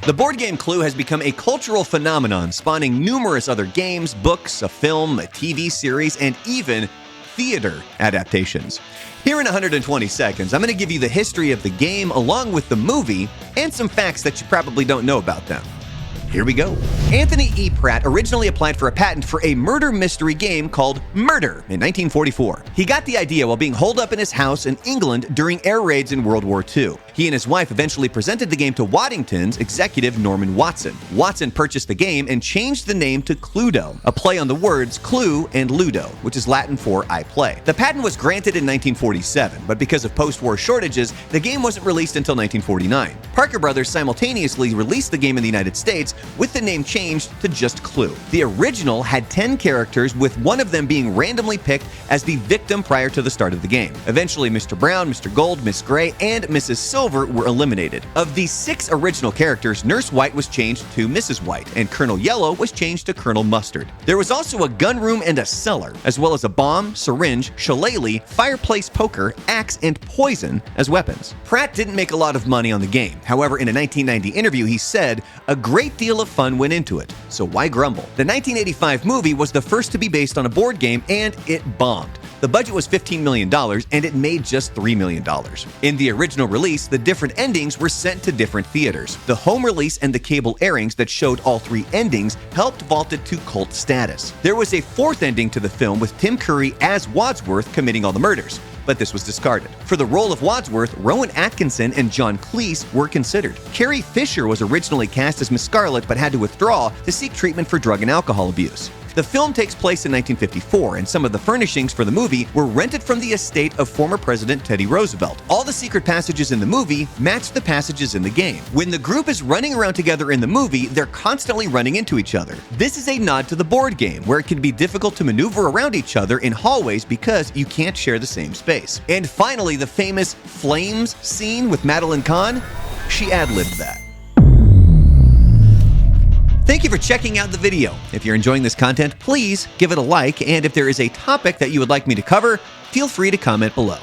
The board game Clue has become a cultural phenomenon, spawning numerous other games, books, a film, a TV series, and even theater adaptations. Here in 120 seconds, I'm going to give you the history of the game along with the movie and some facts that you probably don't know about them. Here we go. Anthony E. Pratt originally applied for a patent for a murder mystery game called Murder in 1944. He got the idea while being holed up in his house in England during air raids in World War II. He and his wife eventually presented the game to Waddington's executive Norman Watson. Watson purchased the game and changed the name to Cluedo, a play on the words clue and ludo, which is Latin for I play. The patent was granted in 1947, but because of post-war shortages, the game wasn't released until 1949. Parker Brothers simultaneously released the game in the United States with the name changed to just Clue. The original had 10 characters, with one of them being randomly picked as the victim prior to the start of the game. Eventually, Mr. Brown, Mr. Gold, Miss Gray, and Mrs. Silver were eliminated. Of these 6 original characters, Nurse White was changed to Mrs. White, and Colonel Yellow was changed to Colonel Mustard. There was also a gun room and a cellar, as well as a bomb, syringe, shillelagh, fireplace poker, axe, and poison as weapons. Pratt didn't make a lot of money on the game. However, in a 1990 interview, he said, "A great deal of fun went into it, so why grumble?" The 1985 movie was the first to be based on a board game, and it bombed. The budget was $15 million, and it made just $3 million. In the original release, the different endings were sent to different theaters. The home release and the cable airings that showed all 3 endings helped vault it to cult status. There was a 4th ending to the film with Tim Curry as Wadsworth committing all the murders, but this was discarded. For the role of Wadsworth, Rowan Atkinson and John Cleese were considered. Carrie Fisher was originally cast as Miss Scarlet but had to withdraw to seek treatment for drug and alcohol abuse. The film takes place in 1954, and some of the furnishings for the movie were rented from the estate of former President Teddy Roosevelt. All the secret passages in the movie match the passages in the game. When the group is running around together in the movie, they're constantly running into each other. This is a nod to the board game, where it can be difficult to maneuver around each other in hallways because you can't share the same space. And finally, the famous flames scene with Madeline Kahn, she ad-libbed that. Thank you for checking out the video. If you're enjoying this content, please give it a like, and if there is a topic that you would like me to cover, feel free to comment below.